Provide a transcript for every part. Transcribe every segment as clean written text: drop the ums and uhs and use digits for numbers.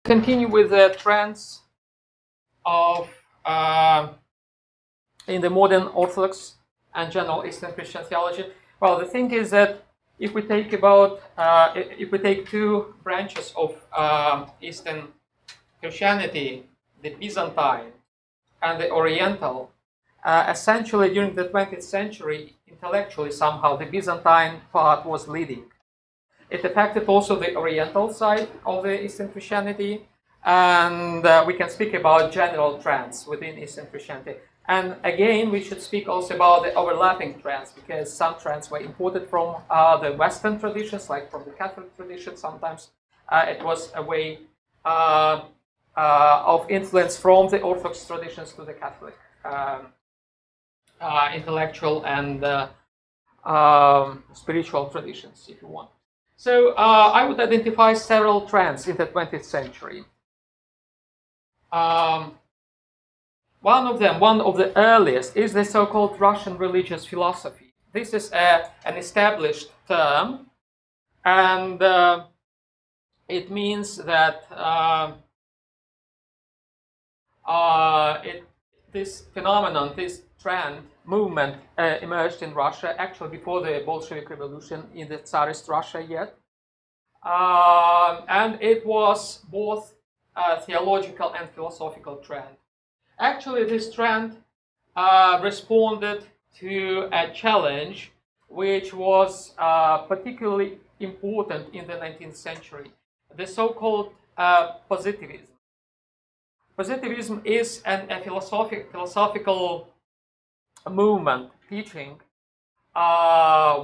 Continue with the trends of in the modern Orthodox and general Eastern Christian theology. Well, the thing is that if we take two branches of Eastern Christianity, the Byzantine and the Oriental, essentially during the 20th century, intellectually somehow the Byzantine part was leading. It affected also the Oriental side of the Eastern Christianity, and we can speak about general trends within Eastern Christianity. And again, we should speak also about the overlapping trends, because some trends were imported from the Western traditions, like from the Catholic tradition. Sometimes it was a way of influence from the Orthodox traditions to the Catholic intellectual and spiritual traditions, if you want. So I would identify several trends in the 20th century. One of the earliest, is the so-called Russian religious philosophy. This is an established term, and it means that this phenomenon, this trend, movement emerged in Russia, actually before the Bolshevik Revolution in the Tsarist Russia yet. And it was both a theological and philosophical trend. Actually, this trend responded to a challenge which was particularly important in the 19th century, the so-called positivism. Positivism is a philosophical movement, teaching,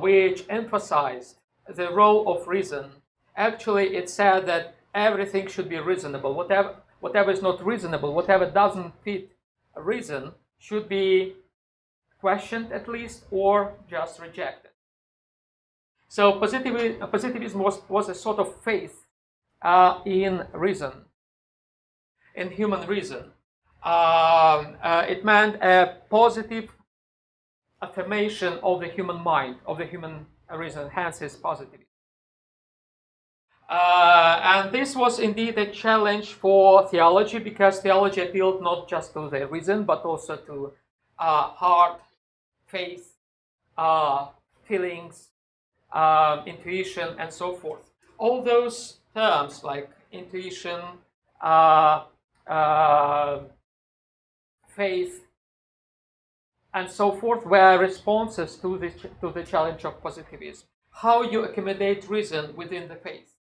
which emphasized the role of reason. Actually, it said that everything should be reasonable. Whatever is not reasonable, whatever doesn't fit reason, should be questioned at least, or just rejected. So positivism was a sort of faith in reason, in human reason. It meant a positive affirmation of the human mind, of the human reason, hence is positivism. And this was indeed a challenge for theology, because theology appealed not just to the reason, but also to heart, faith, feelings, intuition, and so forth. All those terms like intuition, faith, and so forth were responses to the challenge of positivism. How you accommodate reason within the faith.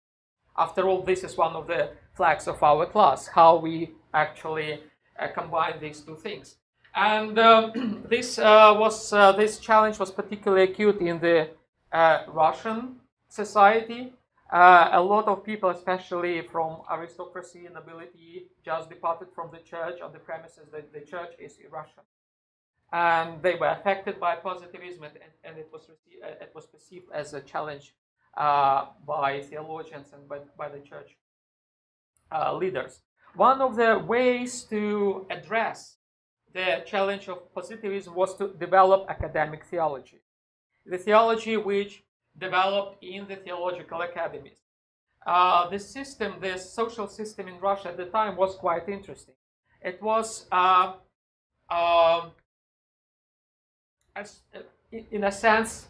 After all, this is one of the flags of our class, how we actually combine these two things. And this challenge was particularly acute in the Russian society. A lot of people, especially from aristocracy and nobility, just departed from the church on the premises that the church is Russian. And they were affected by positivism, and it was perceived as a challenge by theologians and by the church leaders. One of the ways to address the challenge of positivism was to develop academic theology. The theology which developed in the theological academies. The social system in Russia at the time was quite interesting. It was, in a sense,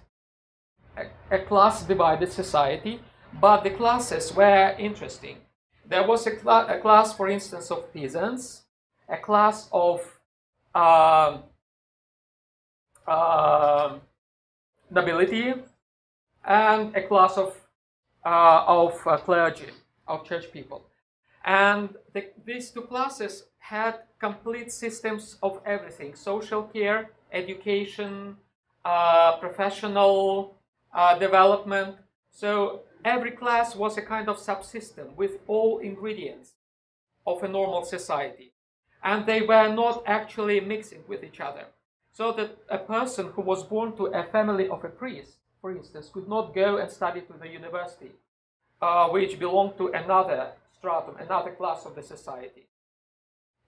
a class-divided society, but the classes were interesting. There was a class, for instance, of peasants, a class of nobility, and a class of clergy, of church people. And these two classes had complete systems of everything: social care, education, professional development. So every class was a kind of subsystem with all ingredients of a normal society. And they were not actually mixing with each other. So that a person who was born to a family of a priest, for instance, could not go and study to the university, which belonged to another stratum, another class of the society.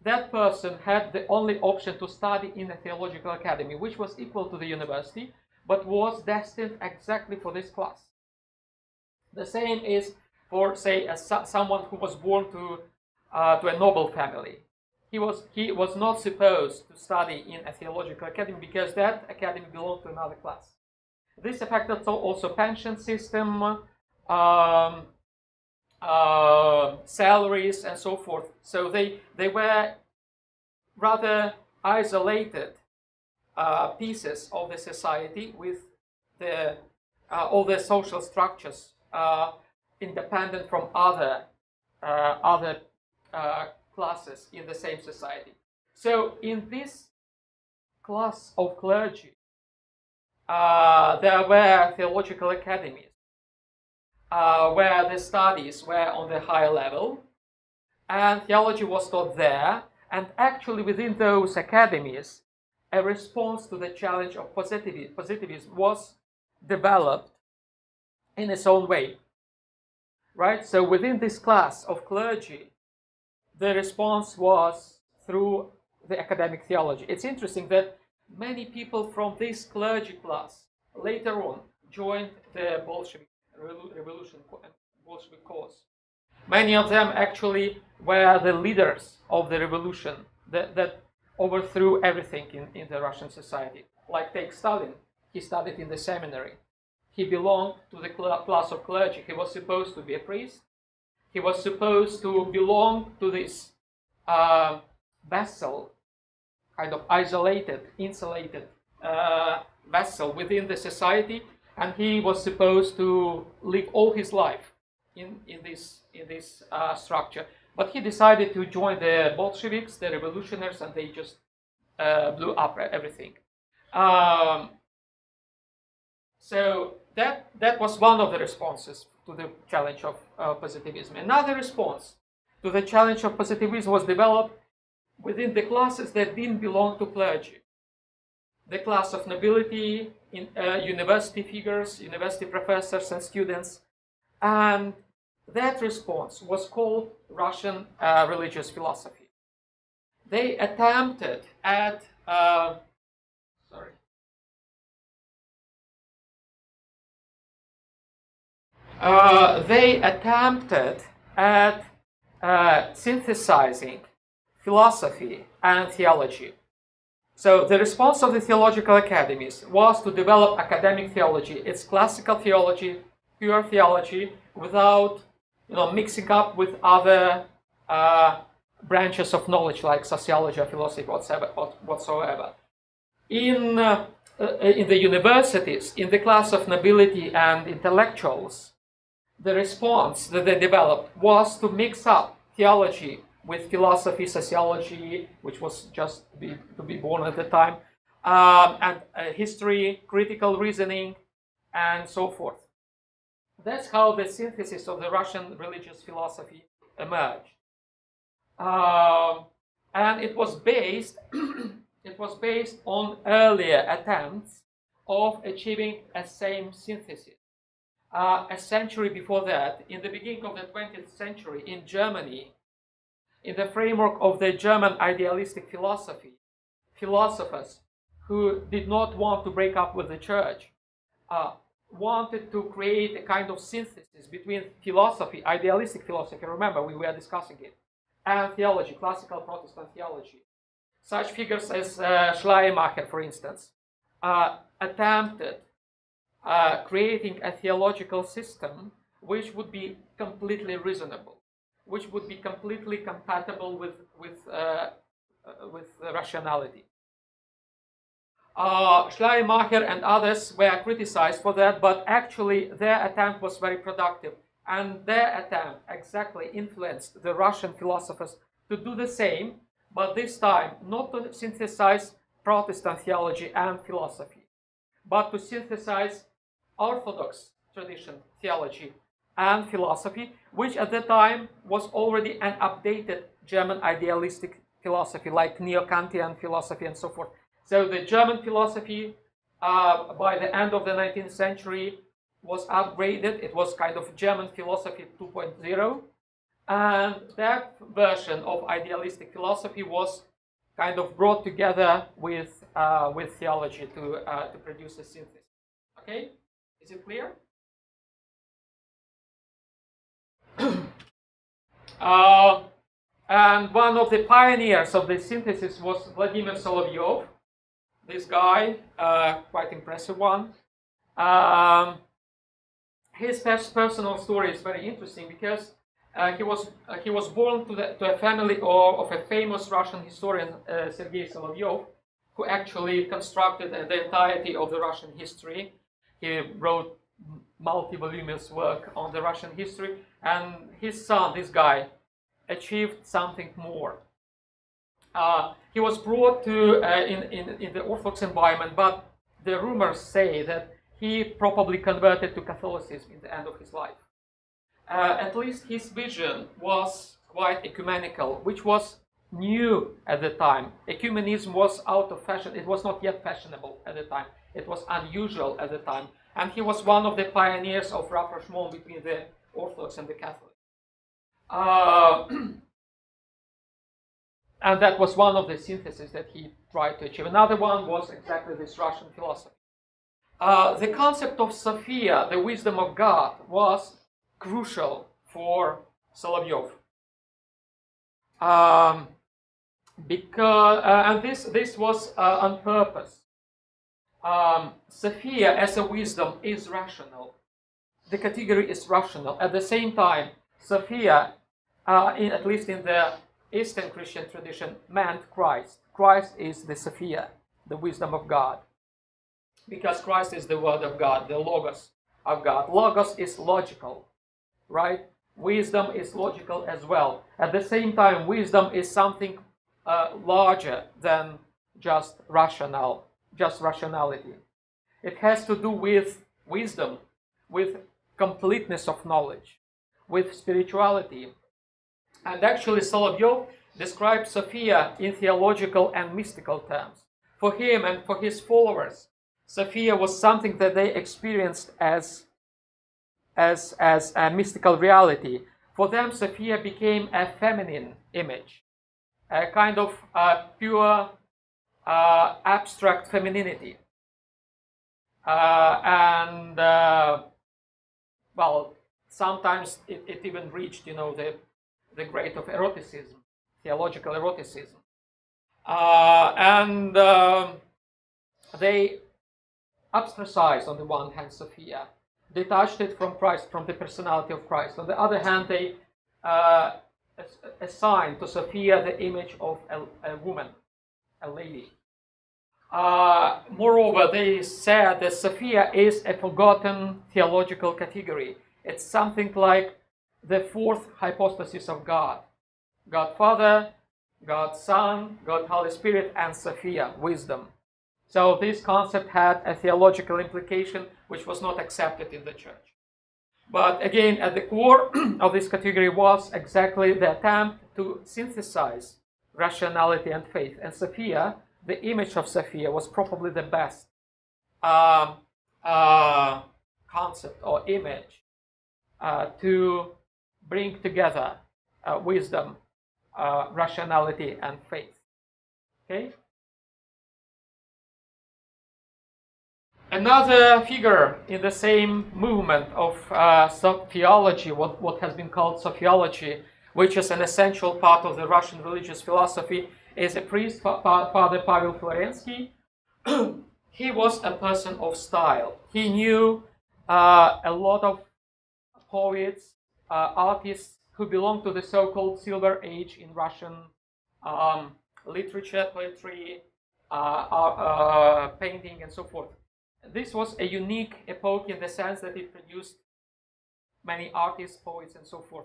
That person had the only option to study in a theological academy, which was equal to the university, but was destined exactly for this class. The same is for, say, someone who was born to to a noble family. He was not supposed to study in a theological academy because that academy belonged to another class. This affected also pension system, salaries, and so forth. So they were rather isolated pieces of the society with all the social structures independent from other classes in the same society. So in this class of clergy, there were theological academies where the studies were on the higher level, and theology was taught there. And actually within those academies, a response to the challenge of positivism was developed in its own way, right? So within this class of clergy, the response was through the academic theology. It's interesting that many people from this clergy class later on joined the Bolshevik revolution, Bolshevik cause. Many of them actually were the leaders of the revolution that overthrew everything in the Russian society. Like take Stalin, he studied in the seminary. He belonged to the class of clergy. He was supposed to be a priest. He was supposed to belong to this vessel, kind of isolated, insulated vessel within the society, and he was supposed to live all his life in this structure. But he decided to join the Bolsheviks, the revolutionaries, and they just blew up everything. So that was one of the responses to the challenge of positivism. Another response to the challenge of positivism was developed within the classes that didn't belong to clergy. The class of nobility, university figures, university professors and students. And that response was called Russian religious philosophy. They attempted at synthesizing philosophy and theology. So the response of the theological academies was to develop academic theology. It's classical theology, pure theology, without mixing up with other branches of knowledge like sociology or philosophy whatsoever. In the universities, in the class of nobility and intellectuals, the response that they developed was to mix up theology with philosophy, sociology, which was just to be born at the time, and history, critical reasoning, and so forth. That's how the synthesis of the Russian religious philosophy emerged, and it was based on earlier attempts of achieving a same synthesis. A century before that, in the beginning of the 20th century, in Germany, in the framework of the German idealistic philosophy, philosophers who did not want to break up with the church wanted to create a kind of synthesis between philosophy, idealistic philosophy, remember we were discussing it, and theology, classical Protestant theology. Such figures as Schleiermacher, for instance, attempted creating a theological system which would be completely reasonable, which would be completely compatible with rationality. Schleiermacher and others were criticized for that, but actually their attempt was very productive, and their attempt exactly influenced the Russian philosophers to do the same, but this time not to synthesize Protestant theology and philosophy, but to synthesize Orthodox tradition, theology, and philosophy, which at the time was already an updated German idealistic philosophy, like Neo-Kantian philosophy and so forth. So the German philosophy, by the end of the 19th century, was upgraded. It was kind of German philosophy 2.0. And that version of idealistic philosophy was kind of brought together with theology to produce a synthesis. Okay? Is it clear? And one of the pioneers of this synthesis was Vladimir Solovyov. This guy, quite impressive one. His personal story is very interesting because he was born to a family of a famous Russian historian, Sergei Solovyov, who actually constructed the entirety of the Russian history. He wrote multi-voluminous work on the Russian history, and his son, this guy, achieved something more. He was brought to in the Orthodox environment, but the rumors say that he probably converted to Catholicism in the end of his life. At least his vision was quite ecumenical, which was new at the time. Ecumenism was out of fashion. It was not yet fashionable at the time. It was unusual at the time. And he was one of the pioneers of rapprochement between the Orthodox and the Catholic. And that was one of the syntheses that he tried to achieve. Another one was exactly this Russian philosophy. The concept of Sophia, the wisdom of God, was crucial for Solovyov. And this was on purpose. Sophia as a wisdom is rational. The category is rational. At the same time, Sophia, at least in the Eastern Christian tradition, meant Christ. Christ is the Sophia, the wisdom of God. Because Christ is the Word of God, the Logos of God. Logos is logical, right? Wisdom is logical as well. At the same time, wisdom is something larger than just rationality. It has to do with wisdom, with completeness of knowledge, with spirituality. And actually, Solovyov describes Sophia in theological and mystical terms. For him and for his followers, Sophia was something that they experienced as a mystical reality. For them, Sophia became a feminine image, a kind of pure abstract femininity. Sometimes it even reached, the grade of eroticism, theological eroticism. They ostracized, on the one hand, Sophia, detached it from Christ, from the personality of Christ. On the other hand, they assigned to Sophia the image of a woman, a lady. Moreover, they said that Sophia is a forgotten theological category. It's something like the fourth hypostasis of God. God Father, God Son, God Holy Spirit, and Sophia, wisdom. So this concept had a theological implication which was not accepted in the church. But again, at the core of this category was exactly the attempt to synthesize rationality and faith. And Sophia, the image of Sophia, was probably the best concept or image to bring together wisdom, rationality, and faith. Okay? Another figure in the same movement of theology, what has been called Sophiology, which is an essential part of the Russian religious philosophy, is a priest, Father Pavel Florensky. He was a person of style. He knew a lot of poets, artists who belonged to the so-called Silver Age in Russian literature, poetry, painting, and so forth. This was a unique epoch in the sense that it produced many artists, poets, and so forth.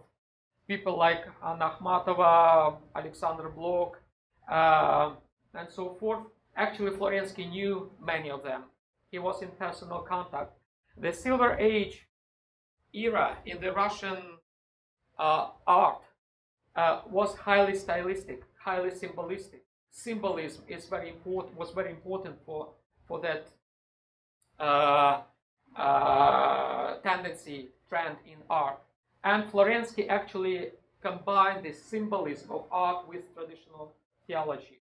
People like Anna Akhmatova, Alexander Blok, and so forth. Actually, Florensky knew many of them. He was in personal contact. The Silver Age era in the Russian art was highly stylistic, highly symbolistic. Symbolism was very important for that trend in art. And Florensky actually combined the symbolism of art with traditional theology.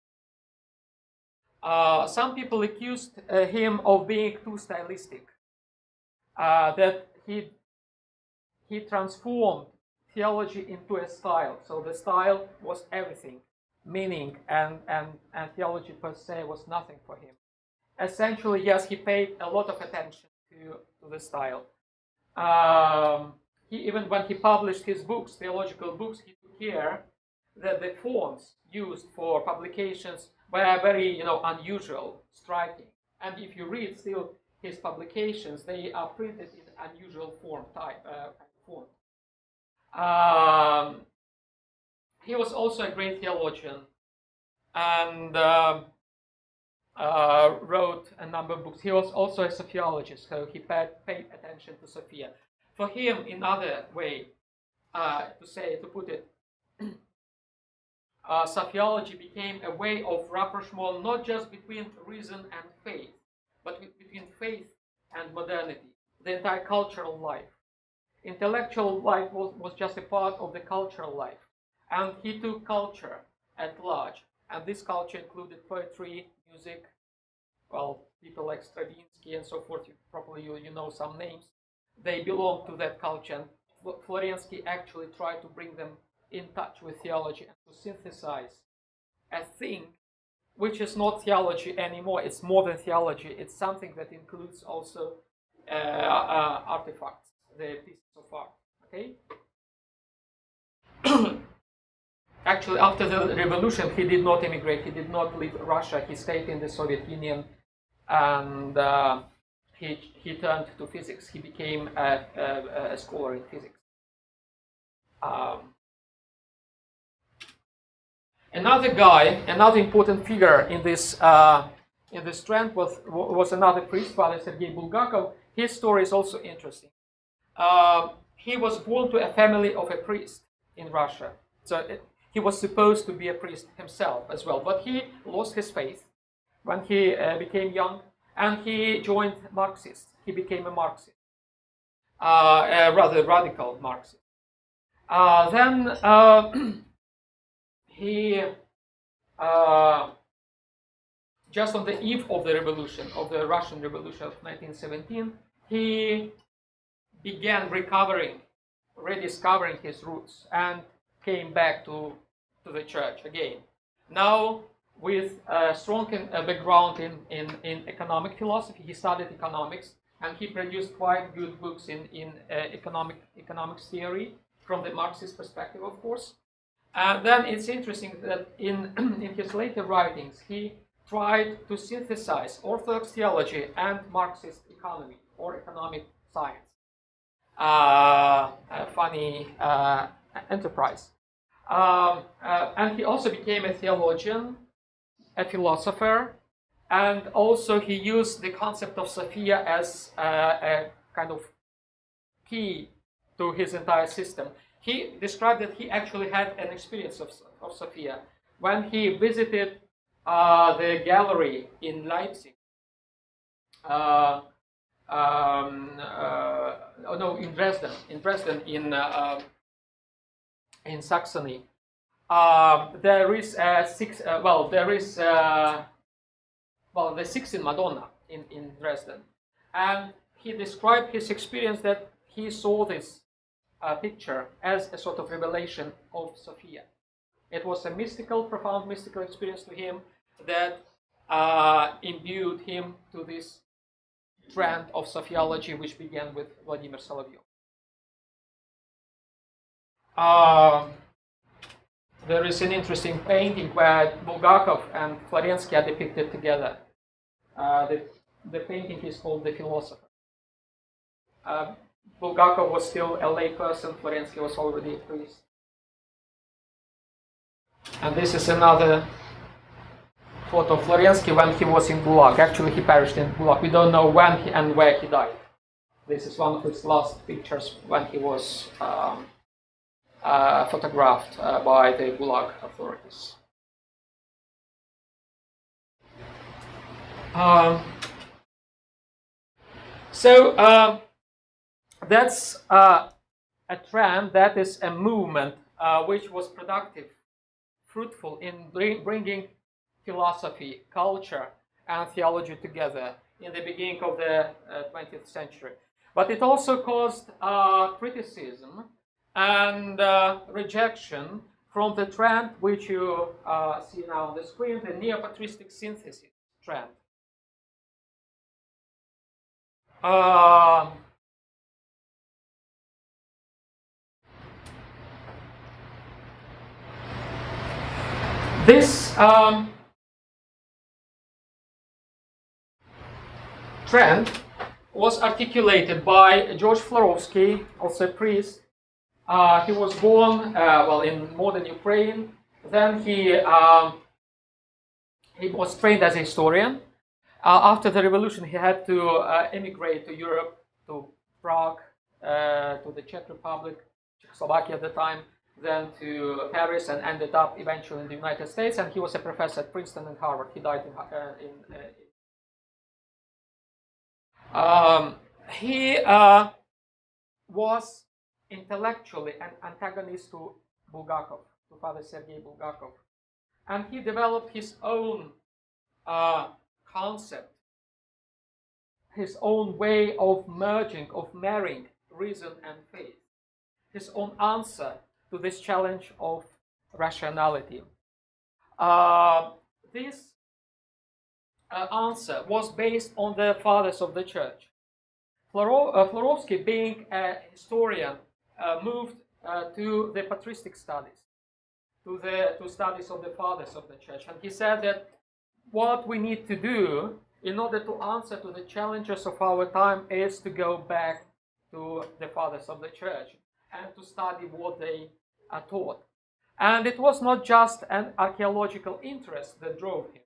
Some people accused him of being too stylistic, that he transformed theology into a style. So the style was everything, meaning and theology per se was nothing for him. Essentially, yes, he paid a lot of attention to the style. Even when he published his books, theological books, he took care that the fonts used for publications were very, unusual, striking. And if you read still his publications, they are printed in unusual font. He was also a great theologian and wrote a number of books. He was also a sophiologist, so he paid attention to Sophia. For him, another way to put it, sophiology became a way of rapprochement not just between reason and faith, but between faith and modernity, the entire cultural life. Intellectual life was just a part of the cultural life, and he took culture at large, and this culture included poetry, music, well, people like Stravinsky and so forth. Probably you know some names. They belong to that culture, and Florensky actually tried to bring them in touch with theology and to synthesize a thing which is not theology anymore. It's more than theology. It's something that includes also artifacts, the pieces of art. Okay. Actually, after the revolution, he did not immigrate. He did not leave Russia. He stayed in the Soviet Union, and he turned to physics. He became a scholar in physics. Another important figure in this trend was another priest, Father Sergei Bulgakov. His story is also interesting. He was born to a family of a priest in Russia, so he was supposed to be a priest himself as well. But he lost his faith when he became young, and he joined Marxists. He became a Marxist, a rather radical Marxist. Then he, just on the eve of the revolution, of the Russian Revolution of 1917, he began rediscovering his roots, and came back to the church again. Now, with a strong background in economic philosophy, he studied economics, and he produced quite good books in economics theory from the Marxist perspective, of course. Then it's interesting that in his later writings, he tried to synthesize Orthodox theology and Marxist economy or economic science. A funny enterprise. And he also became a theologian, a philosopher, and also he used the concept of Sophia as a kind of key to his entire system. He described that he actually had an experience of Sophia when he visited the gallery in Leipzig. In Dresden. In Saxony. There is the Sixteen Madonna in Dresden, and he described his experience that he saw this picture as a sort of revelation of Sophia. It was a profound mystical experience to him that imbued him to this trend of sophiology, which began with Vladimir Solovyov. There is an interesting painting where Bulgakov and Florensky are depicted together. The painting is called The Philosopher. Bulgakov was still a lay person, Florensky was already a priest. And this is another photo of Florensky when he was in Gulag. Actually, he perished in Gulag. We don't know when and where he died. This is one of his last pictures when he was photographed by the Gulag authorities. That's a trend, that is a movement which was productive, fruitful in bringing philosophy, culture, and theology together in the beginning of the 20th century. But it also caused criticism and rejection from the trend which you see now on the screen, the Neopatristic synthesis trend. This trend was articulated by George Florovsky, also a priest. He was born, in modern Ukraine. Then he was trained as a historian. After the revolution, he had to emigrate to Europe, to Prague, to the Czech Republic, Czechoslovakia at the time, then to Paris, and ended up eventually in the United States. And he was a professor at Princeton and Harvard. He died he was intellectually an antagonist to Bulgakov, to Father Sergei Bulgakov. And he developed his own concept, his own way of merging, of marrying reason and faith, his own answer to this challenge of rationality. This answer was based on the fathers of the church. Florovsky, being a historian, moved to the patristic studies, to studies of the fathers of the church. And he said that what we need to do in order to answer to the challenges of our time is to go back to the fathers of the church and to study what they taught. And it was not just an archaeological interest that drove him,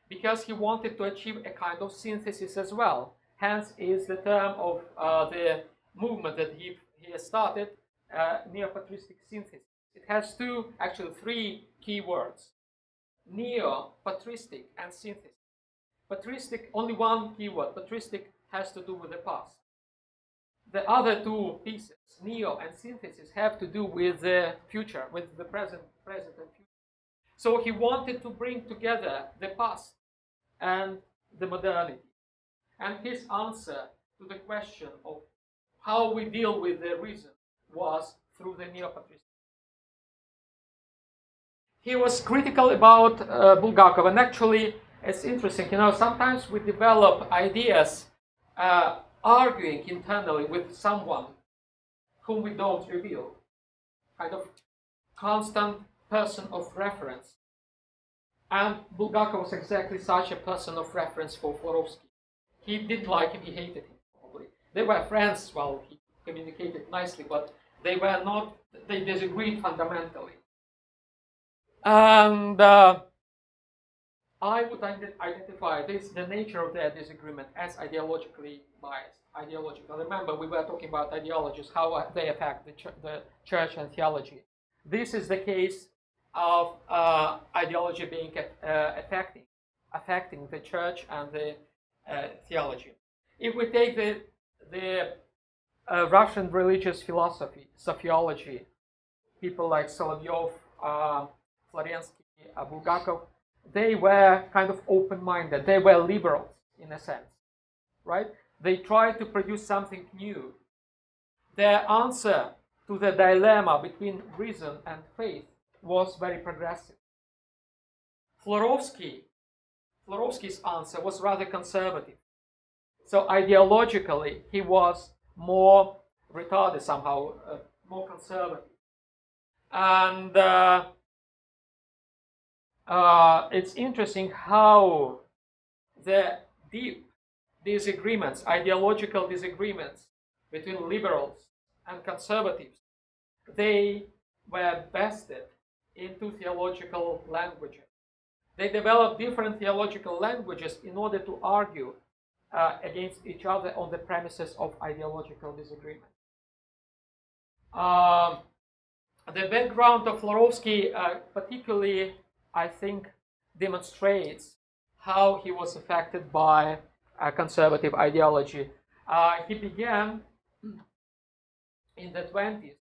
because he wanted to achieve a kind of synthesis as well. Hence is the term of the movement that he has started, Neopatristic synthesis. It has three key words: Neo-Patristic and synthesis. Patristic, only one key word. Patristic has to do with the past. The other two pieces, neo and synthesis, have to do with the future, with the present and future. So he wanted to bring together the past and the modernity. And his answer to the question of how we deal with the reason was through the Neopatristic. He was critical about Bulgakov, and actually it's interesting, sometimes we develop ideas arguing internally with someone whom we don't reveal, kind of constant person of reference. And Bulgakov was exactly such a person of reference for Florovsky. He didn't like him, he hated him, probably. They were friends, he communicated nicely, but they disagreed fundamentally. And I would identify the nature of their disagreement as ideologically biased. Ideological. Remember, we were talking about ideologies, how they affect the church and theology. This is the case of ideology being affecting the church and the theology. If we take the Russian religious philosophy, Sophiology, people like Solovyov, Florensky, Bulgakov, they were kind of open-minded. They were liberals in a sense, right? They tried to produce something new. Their answer to the dilemma between reason and faith was very progressive. Florovsky's answer was rather conservative. So ideologically, he was more retarded somehow, more conservative. And it's interesting how the deep disagreements, ideological disagreements between liberals and conservatives, they were vested into theological languages. They developed different theological languages in order to argue against each other on the premises of ideological disagreement. The background of Florovsky particularly, I think, demonstrates how he was affected by conservative ideology. He began in the 20s,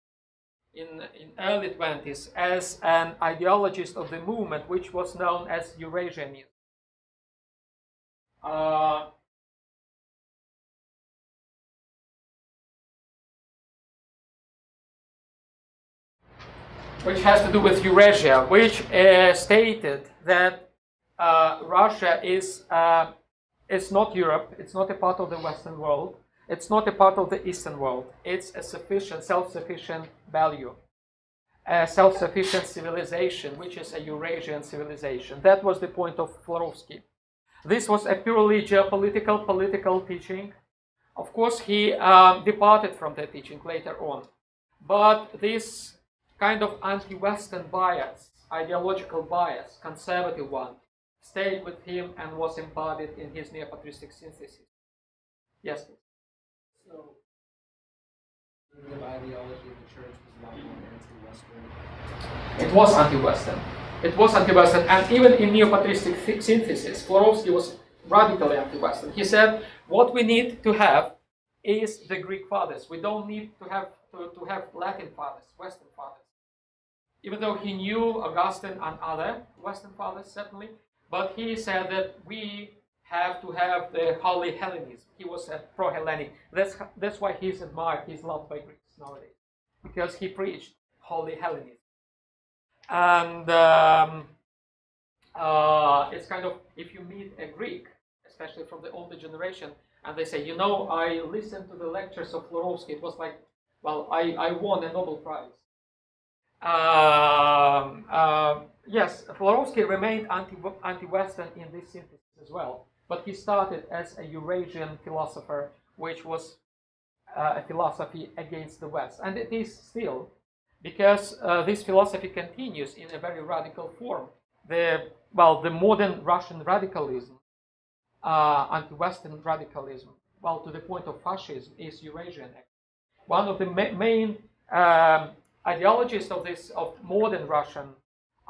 in early 20s, as an ideologist of the movement which was known as Eurasianism. which has to do with Eurasia, which stated that Russia is not Europe, it's not a part of the Western world, it's not a part of the Eastern world, it's a sufficient, self-sufficient value, a self-sufficient civilization, which is a Eurasian civilization. That was the point of Florovsky. This was a purely geopolitical, political teaching. Of course, he departed from that teaching later on. But this kind of anti-Western bias, ideological bias, conservative one, stayed with him and was embodied in his Neopatristic synthesis. Yes, please. So, the ideology of the church was a lot more anti-Western. It was anti-Western. It was anti-Western, and even in Neopatristic synthesis, Florovsky was radically anti-Western. He said, what we need to have is the Greek fathers. We don't need to have Latin fathers, Western fathers. Even though he knew Augustine and other Western fathers, certainly, but he said that we have to have the Holy Hellenism. He was a pro-Hellenic. That's why he's admired, he's loved by Greeks nowadays, because he preached Holy Hellenism. And it's kind of, if you meet a Greek, especially from the older generation, and they say, I listened to the lectures of Florovsky, it was like, well, I won a Nobel Prize. Yes, Florovsky remained anti-Western in this synthesis as well, but he started as a Eurasian philosopher, which was a philosophy against the West, and it is still, because this philosophy continues in a very radical form. The modern Russian radicalism, anti-Western radicalism, to the point of fascism, is Eurasian. One of the main ideologists of modern Russian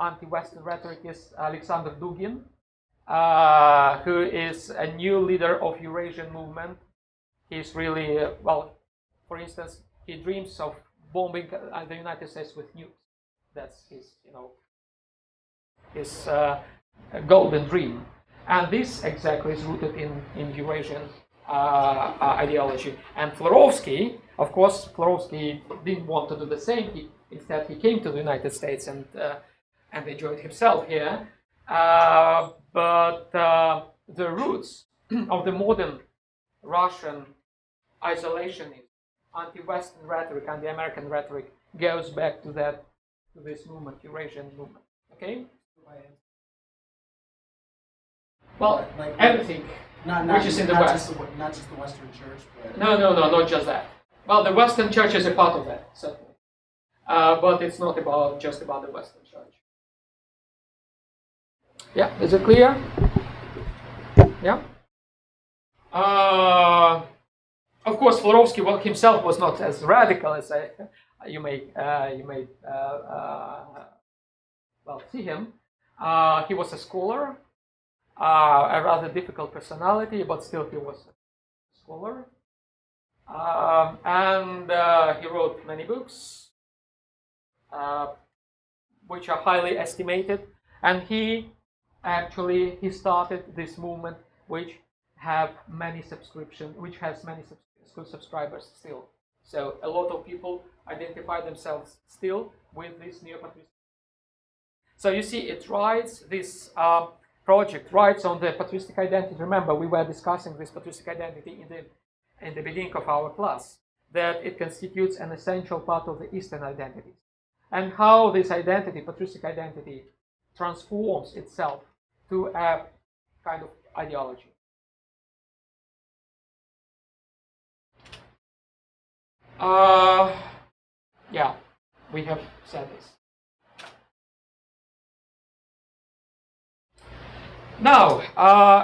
anti-Western rhetoric is Alexander Dugin, who is a new leader of Eurasian movement. He's really, for instance, he dreams of bombing the United States with nukes. That's his golden dream. And this exactly is rooted in Eurasian ideology. And Florovsky, of course, didn't want to do the same. Instead, he came to the United States and enjoyed himself here. But the roots of the modern Russian isolationism, anti-Western rhetoric, anti-American rhetoric, goes back to this movement, Eurasian movement. Okay? Well, everything which is in the West. Not just the Western Church, but... No, not just that. Well, the Western Church is a part of that, certainly. But it's not just about the Western Church. Yeah, is it clear? Yeah? Of course, Florovsky himself was not as radical as you may see him. He was a scholar, a rather difficult personality, but still he was a scholar. And he wrote many books, which are highly estimated. And he started this movement, which has many subscribers still. So a lot of people identify themselves still with this Neopatristic. So you see, it rides this project rides on the patristic identity. Remember, we were discussing this patristic identity in the beginning of our class, that it constitutes an essential part of the Eastern identities, and how this identity, patristic identity, transforms itself to a kind of ideology. Yeah, we have said this. Now,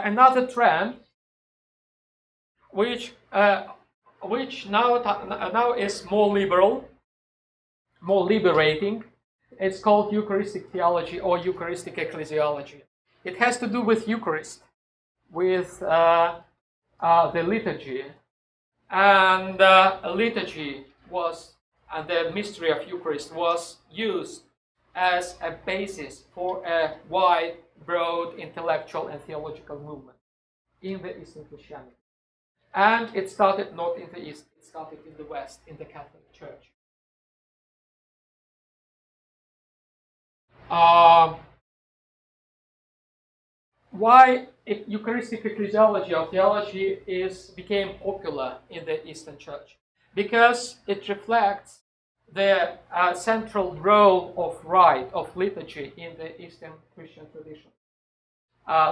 another trend, which now is more liberal, more liberating. It's called Eucharistic theology or Eucharistic ecclesiology. It has to do with Eucharist, with the liturgy, and liturgy and the mystery of Eucharist was used as a basis for a wide, broad intellectual and theological movement in the Eastern Christianity. And it started not in the East, it started in the West, in the Catholic Church. Why Eucharistic ecclesiology or theology became popular in the Eastern Church? Because it reflects the central role of rite, of liturgy in the Eastern Christian tradition.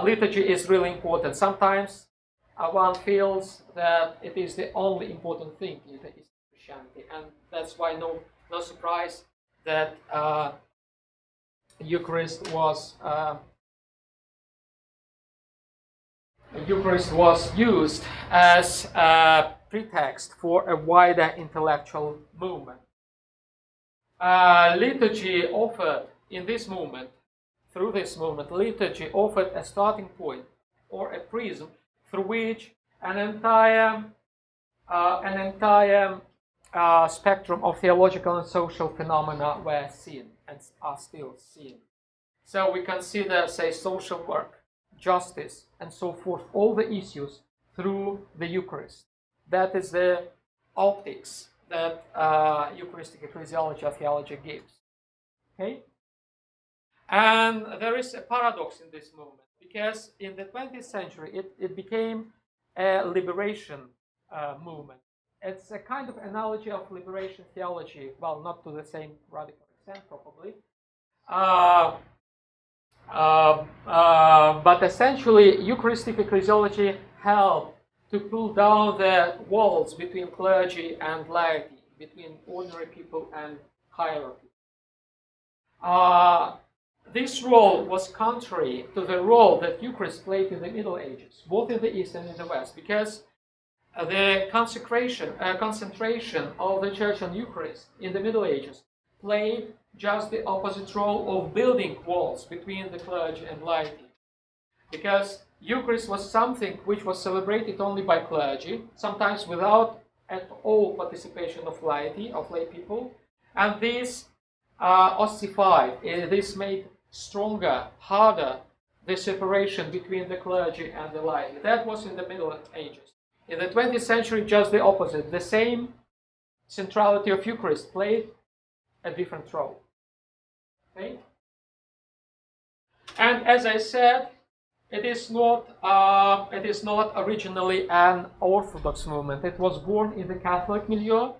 Liturgy is really important. Sometimes one feels that it is the only important thing in the Eastern Christianity, and that's why no surprise that Eucharist was used as a pretext for a wider intellectual movement. Liturgy offered in this movement, through this movement, liturgy offered a starting point or a prism through which an entire spectrum of theological and social phenomena were seen and are still seen. So we consider, say, social work, justice, and so forth, all the issues through the Eucharist. That is the optics that Eucharistic ecclesiology or theology gives. Okay? And there is a paradox in this movement, because in the 20th century it became a liberation movement. It's a kind of analogy of liberation theology, well, not to the same radical extent probably, but essentially Eucharistic ecclesiology helped to pull down the walls between clergy and laity, between ordinary people and hierarchy. This role was contrary to the role that Eucharist played in the Middle Ages, both in the East and in the West, because the concentration of the Church on Eucharist in the Middle Ages played just the opposite role of building walls between the clergy and laity. Because Eucharist was something which was celebrated only by clergy, sometimes without at all participation of laity, of lay people, and this ossified, this made stronger, harder, the separation between the clergy and the laity. That was in the Middle Ages. In the 20th century, just the opposite. The same centrality of Eucharist played a different role. Okay? And as I said, it is not originally an Orthodox movement. It was born in the Catholic milieu.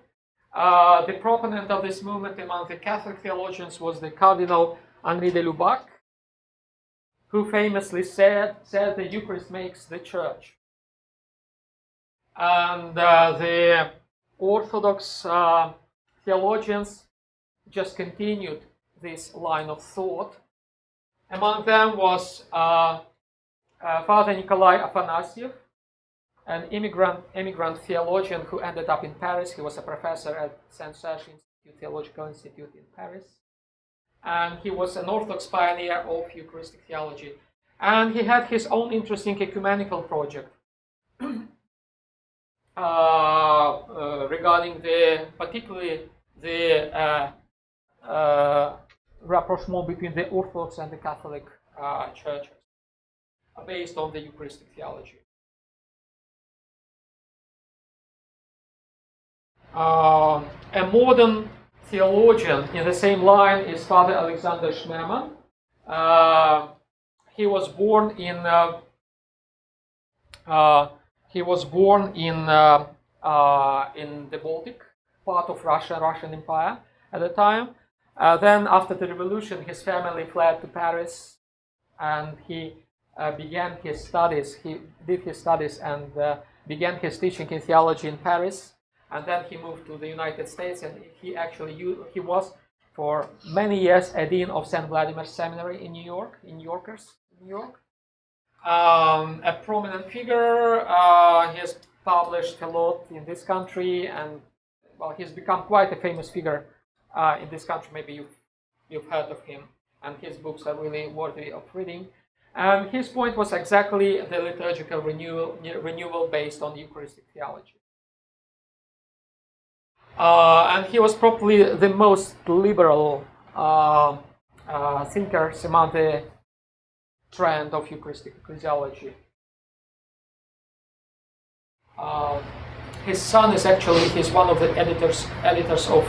The proponent of this movement among the Catholic theologians was the Cardinal Henri de Lubac, who famously said the Eucharist makes the Church. And the Orthodox theologians just continued this line of thought. Among them was Father Nikolai Afanasiev, an immigrant theologian who ended up in Paris. He was a professor at Saint Serge Institute, Theological Institute in Paris. And he was an Orthodox pioneer of Eucharistic theology. And he had his own interesting ecumenical project regarding particularly the rapprochement between the Orthodox and the Catholic churches, based on the Eucharistic theology. A modern theologian in the same line is Father Alexander Schmemann. He was born in the Baltic, part of Russian Empire at the time. Then, after the revolution, his family fled to Paris, and he began his studies. He did his studies and began his teaching in theology in Paris. And then he moved to the United States, and he was for many years a dean of St. Vladimir's Seminary in New York, in New York. A prominent figure. He has published a lot in this country, and well, he's become quite a famous figure in this country. Maybe you've heard of him, and his books are really worthy of reading. And his point was exactly the liturgical renewal based on Eucharistic theology. And he was probably the most liberal thinkers among the trend of Eucharistic ecclesiology. His son is one of the editors of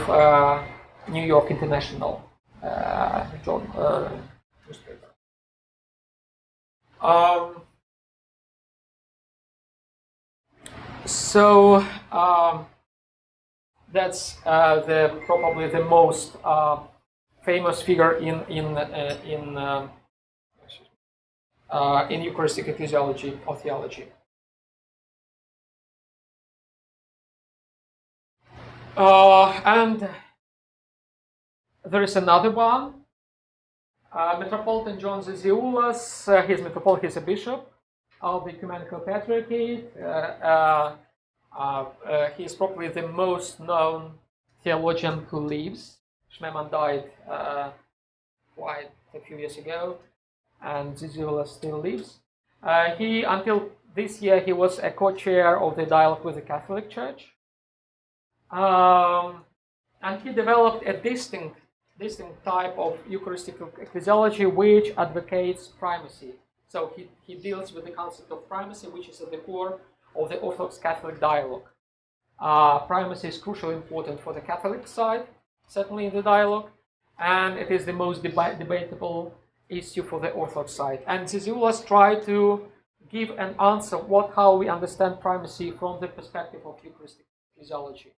New York International newspaper. So that's probably the most famous figure in Eucharistic ecclesiology or theology. And there is another one, Metropolitan John Zizioulas. He's metropolitan, he's a bishop of the Ecumenical Patriarchate. He is probably the most known theologian who lives. Schneemann died quite a few years ago, and Zizioulas still lives. Until this year, he was a co-chair of the Dialogue with the Catholic Church. And he developed a distinct type of Eucharistic ecclesiology which advocates primacy. So he deals with the concept of primacy, which is at the core of the Orthodox Catholic dialogue. Primacy is crucially important for the Catholic side, certainly in the dialogue, and it is the most debatable issue for the Orthodox side. And Zizioulas tried to give an answer how we understand primacy from the perspective of Eucharistic ecclesiology,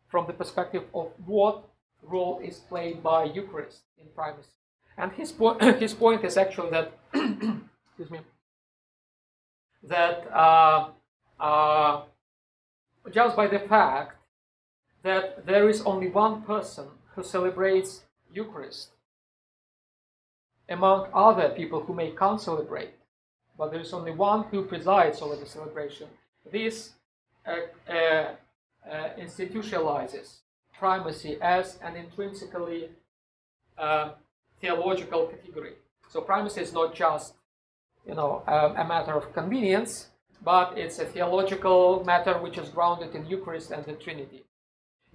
from the perspective of what role is played by Eucharist in primacy. And his point is actually that excuse me, that just by the fact that there is only one person who celebrates Eucharist among other people who may celebrate, but there is only one who presides over the celebration, this institutionalizes primacy as an intrinsically theological category. So primacy is not just a matter of convenience, but it's a theological matter which is grounded in Eucharist and the Trinity.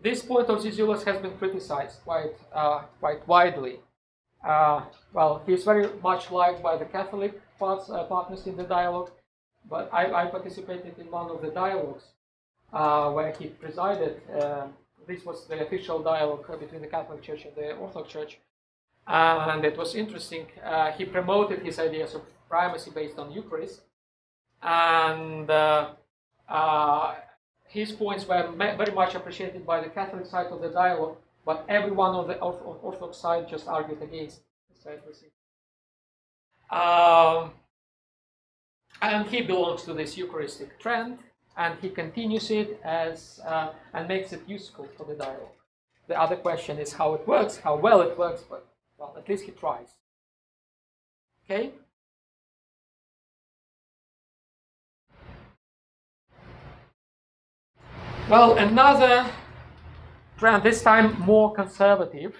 This point of Zizioulas has been criticized quite widely. Well, he's very much liked by the Catholic partners in the dialogue, but I participated in one of the dialogues where he presided. This was the official dialogue between the Catholic Church and the Orthodox Church, and it was interesting. He promoted his ideas of primacy based on Eucharist, and his points were very much appreciated by the Catholic side of the dialogue, but everyone on the Orthodox side just argued against it. And he belongs to this Eucharistic trend, and he continues it as and makes it useful for the dialogue. The other question is how it works, how well it works, but well, at least he tries. Okay? Well, another trend, this time more conservative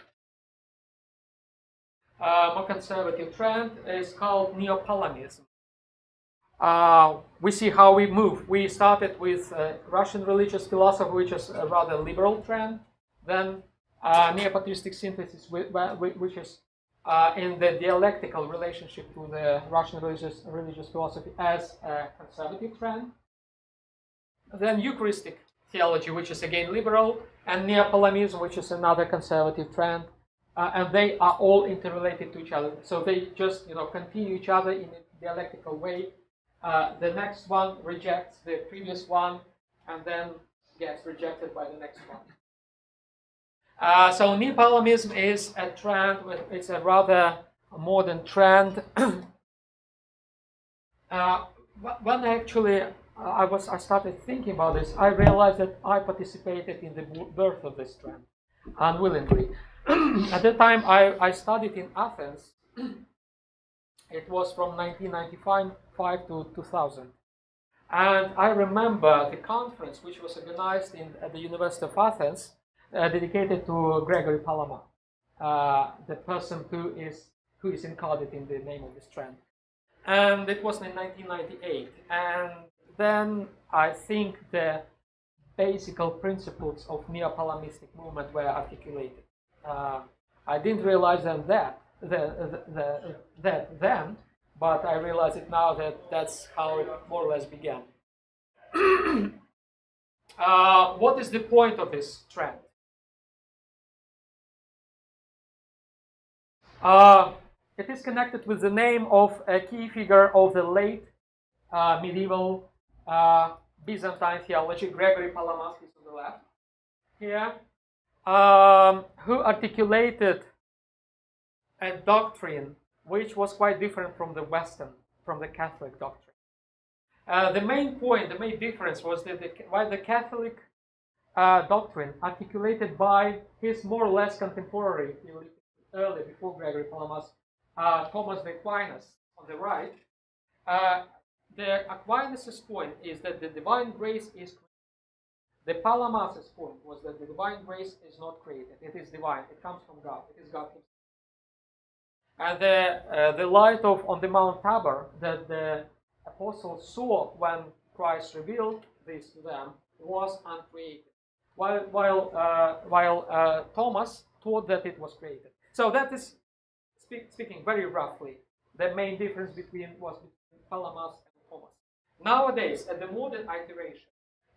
trend is called Neo-Palamism. We see how we move. We started with Russian religious philosophy, which is a rather liberal trend. Then Neopatristic synthesis, which is in the dialectical relationship to the Russian religious philosophy as a conservative trend. Then Eucharistic theology, which is again liberal, and Neo-Palamism, which is another conservative trend, and they are all interrelated to each other. So they just continue each other in a dialectical way. The next one rejects the previous one, and then gets rejected by the next one. So Neo-Palamism is a trend. It's a rather modern trend. When actually I started thinking about this, I realized that I participated in the birth of this trend unwillingly. At that time, I studied in Athens. It was from 1995 to 2000. And I remember the conference which was organized at the University of Athens, dedicated to Gregory Palamas, the person who is encoded in the name of this trend. And it was in 1998. And then I think the basic principles of Neo-Palamistic movement were articulated. I didn't realize that then, but I realize it now that that's how it more or less began. What is the point of this trend? It is connected with the name of a key figure of the late medieval Byzantine theology, Gregory Palamas, he's on the left here, who articulated a doctrine which was quite different from the Western, from the Catholic doctrine. The main point, the main difference was that the Catholic doctrine articulated by his more or less contemporary, early before Gregory Palamas, Thomas the Aquinas on the right. The Aquinas' point is that the divine grace is created. The Palamas' point was that the divine grace is not created. It is divine. It comes from God. It is God himself. And the light on the Mount Tabor that the apostles saw when Christ revealed this to them was uncreated, while Thomas thought that it was created. So that is, speaking very roughly, the main difference was between Palamas and Thomas. Nowadays, at the modern iteration,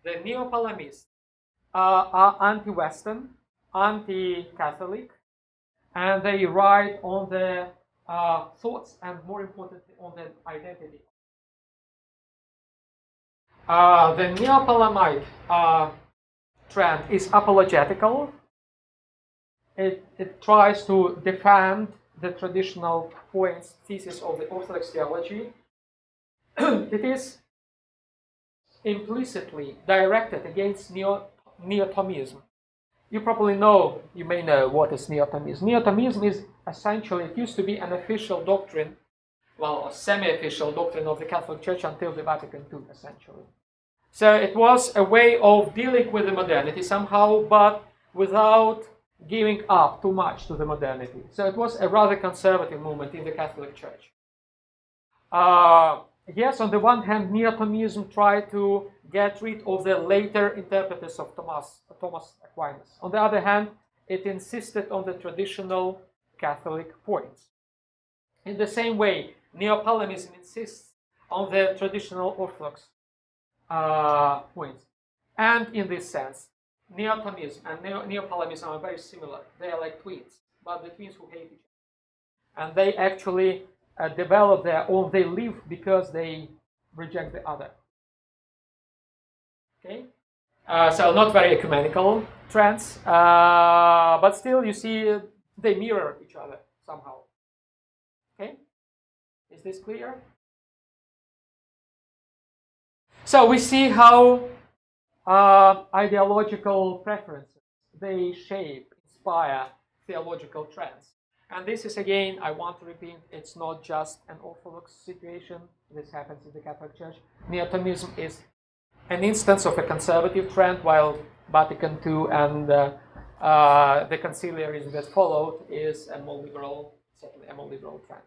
the Neo-Palamists are anti-Western, anti-Catholic, and they ride on the thoughts and, more importantly, on the identity. The Neo-Palamite trend is apologetical. It tries to defend the traditional points, thesis of the Orthodox theology. It is implicitly directed against Neopalamism. You probably know, you may know what is Neopalamism. Neopalamism is essentially, it used to be an official doctrine, well, a semi-official doctrine of the Catholic Church until the Vatican II, essentially. So it was a way of dealing with the modernity somehow, but without giving up too much to the modernity. So it was a rather conservative movement in the Catholic Church. Yes, on the one hand, Neopalamism tried to get rid of the later interpreters of Thomas Aquinas. On the other hand, it insisted on the traditional Catholic points. In the same way, Neopalamism insists on the traditional Orthodox points. And in this sense, Neopalamism and Neopalamism are very similar. They are like twins, but the twins who hate each other. And they actually develop their own, they live because they reject the other. Okay? So not very ecumenical trends, but still you see they mirror each other somehow. Okay? Is this clear? So we see how ideological preferences, they shape, inspire theological trends. And this is, again, I want to repeat, it's not just an Orthodox situation. This happens in the Catholic Church. Neopalamism is an instance of a conservative trend, while Vatican II and the conciliaries that followed is a more liberal, certainly a more liberal trend.